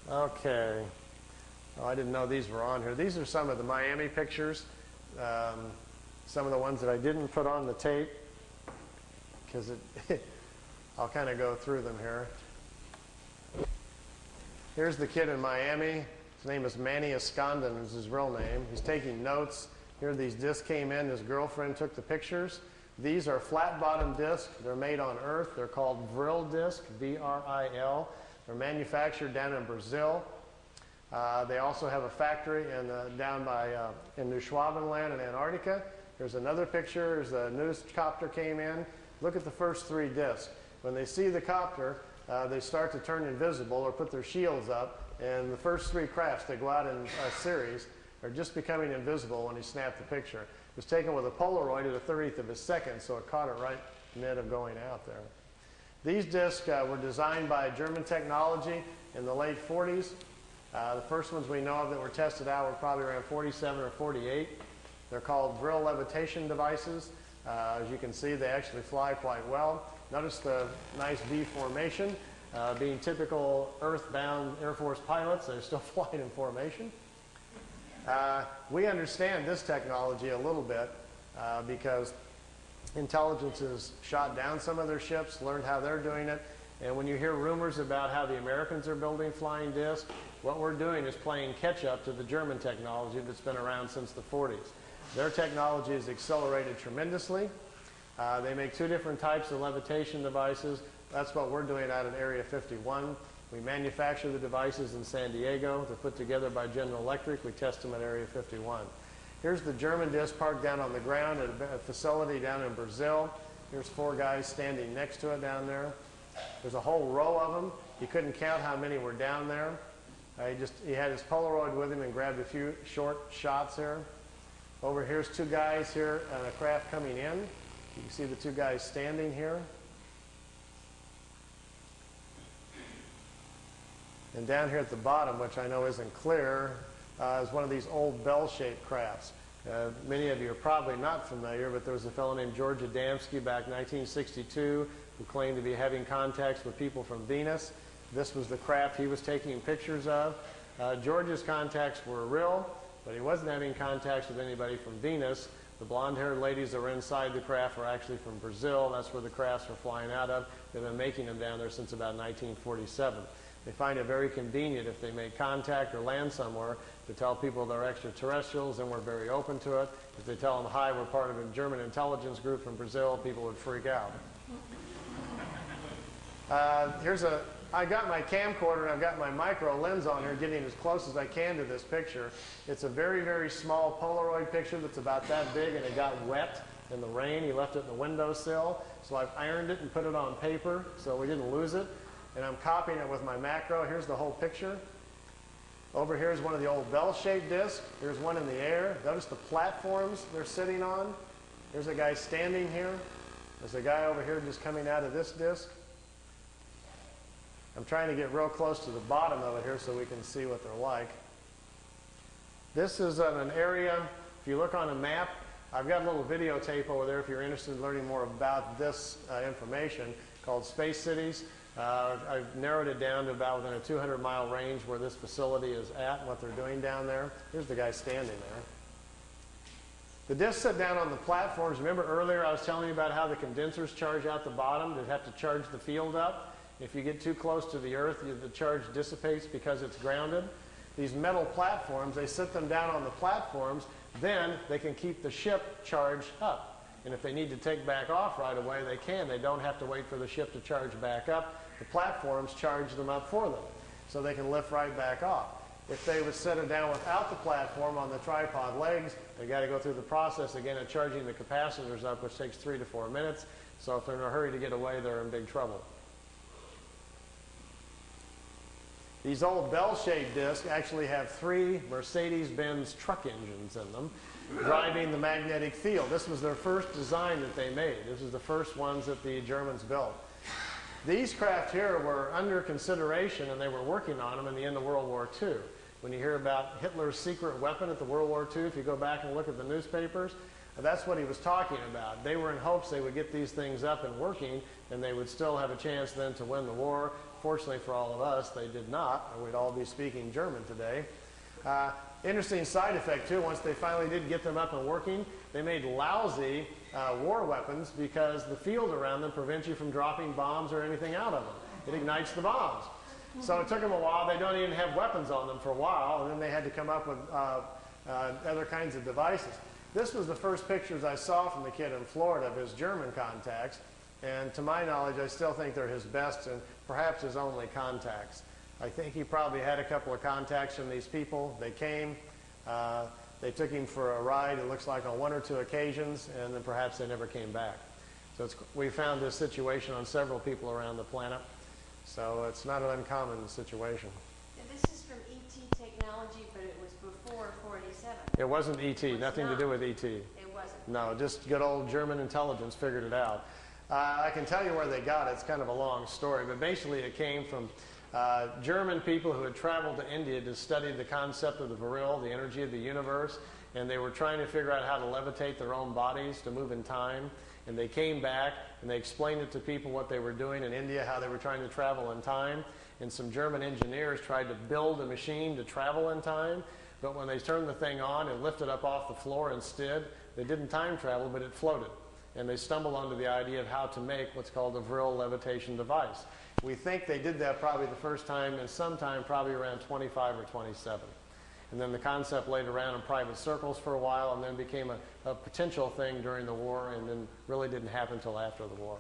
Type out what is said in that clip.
Okay. Oh, I didn't know these were on here. These are some of the Miami pictures. Some of the ones that I didn't put on the tape because I'll kind of go through them here. Here's the kid in Miami. His name is Manny Escondon is his real name. He's taking notes. Here these discs came in. His girlfriend took the pictures. These are flat-bottom discs. They're made on Earth. They're called Vril discs, V-R-I-L. They're manufactured down in Brazil. They also have a factory down by in New Schwabenland in Antarctica. Here's another picture. There's a news copter came in. Look at the first three discs. When they see the copter, they start to turn invisible or put their shields up. And the first three crafts that go out in a series are just becoming invisible when he snapped the picture. It was taken with a Polaroid at a 30th of a second, so it caught it right mid of going out there. These discs were designed by German technology in the late 40s. The first ones we know of that were tested out were probably around 47 or 48. They're called Vril levitation devices. As you can see, they actually fly quite well. Notice the nice V formation. Being typical earthbound Air Force pilots, they're still flying in formation. We understand this technology a little bit because intelligence has shot down some of their ships, learned how they're doing it. And when you hear rumors about how the Americans are building flying discs, what we're doing is playing catch-up to the German technology that's been around since the 40s. Their technology has accelerated tremendously. They make two different types of levitation devices. That's what we're doing out at Area 51. We manufacture the devices in San Diego. They're put together by General Electric. We test them at Area 51. Here's the German disc parked down on the ground at a facility down in Brazil. Here's four guys standing next to it down there. There's a whole row of them. He couldn't count how many were down there. He had his Polaroid with him and grabbed a few short shots here. Over here's two guys here on a craft coming in. You can see the two guys standing here. And down here at the bottom, which I know isn't clear, is one of these old bell-shaped crafts. Many of you are probably not familiar, but there was a fellow named George Adamski back in 1962 who claimed to be having contacts with people from Venus. This was the craft he was taking pictures of. George's contacts were real, but he wasn't having contacts with anybody from Venus. The blonde-haired ladies that were inside the craft were actually from Brazil. That's where the crafts were flying out of. They've been making them down there since about 1947. They find it very convenient if they make contact or land somewhere to tell people they're extraterrestrials, and we're very open to it. If they tell them, hi, we're part of a German intelligence group from Brazil, people would freak out. I got my camcorder and I've got my micro lens on here getting as close as I can to this picture. It's a very, very small Polaroid picture that's about that big, and it got wet in the rain. He left it in the windowsill. So I've ironed it and put it on paper so we didn't lose it. And I'm copying it with my macro. Here's the whole picture. Over here is one of the old bell-shaped discs. Here's one in the air. Notice the platforms they're sitting on. There's a guy standing here. There's a guy over here just coming out of this disc. I'm trying to get real close to the bottom of it here so we can see what they're like. This is an area, if you look on a map, I've got a little videotape over there if you're interested in learning more about this information called Space Cities. I've narrowed it down to about within a 200-mile range where this facility is at and what they're doing down there. Here's the guy standing there. The discs sit down on the platforms. Remember earlier I was telling you about how the condensers charge out the bottom? They have to charge the field up. If you get too close to the Earth, the charge dissipates because it's grounded. These metal platforms, they sit them down on the platforms, then they can keep the ship charged up. And if they need to take back off right away, they can. They don't have to wait for the ship to charge back up. The platforms charge them up for them, so they can lift right back off. If they would set it down without the platform on the tripod legs, they got to go through the process again of charging the capacitors up, which takes 3 to 4 minutes. So if they're in a hurry to get away, they're in big trouble. These old bell-shaped discs actually have 3 Mercedes-Benz truck engines in them, driving the magnetic field. This was their first design that they made. This was the first ones that the Germans built. These craft here were under consideration, and they were working on them in the end of World War II. When you hear about Hitler's secret weapon at the World War II, if you go back and look at the newspapers, that's what he was talking about. They were in hopes they would get these things up and working, and they would still have a chance then to win the war. fortunately for all of us, they did not, or we'd all be speaking German today. Interesting side effect, too, once they finally did get them up and working, they made lousy war weapons because the field around them prevents you from dropping bombs or anything out of them. It ignites the bombs. So it took them a while. They don't even have weapons on them for a while, and then they had to come up with other kinds of devices. This was the first pictures I saw from the kid in Florida of his German contacts, and to my knowledge, I still think they're his best and perhaps his only contacts. I think he probably had a couple of contacts from these people. They came, they took him for a ride, it looks like on 1 or 2 occasions, and then perhaps they never came back. So we found this situation on several people around the planet, so it's not an uncommon situation. And this is from ET technology, but it was before 487. It wasn't ET, nothing to do with ET. It wasn't. No, just good old German intelligence figured it out. I can tell you where they got it. It's kind of a long story, but basically it came from German people who had traveled to India to study the concept of the Vril, the energy of the universe, and they were trying to figure out how to levitate their own bodies to move in time. And they came back and they explained it to people what they were doing in India, how they were trying to travel in time. And some German engineers tried to build a machine to travel in time, but when they turned the thing on and lifted up off the floor instead, they didn't time travel, but it floated. And they stumbled onto the idea of how to make what's called a Vril levitation device. We think they did that probably the first time and sometime probably around 25 or 27. And then the concept laid around in private circles for a while and then became a potential thing during the war and then really didn't happen until after the war.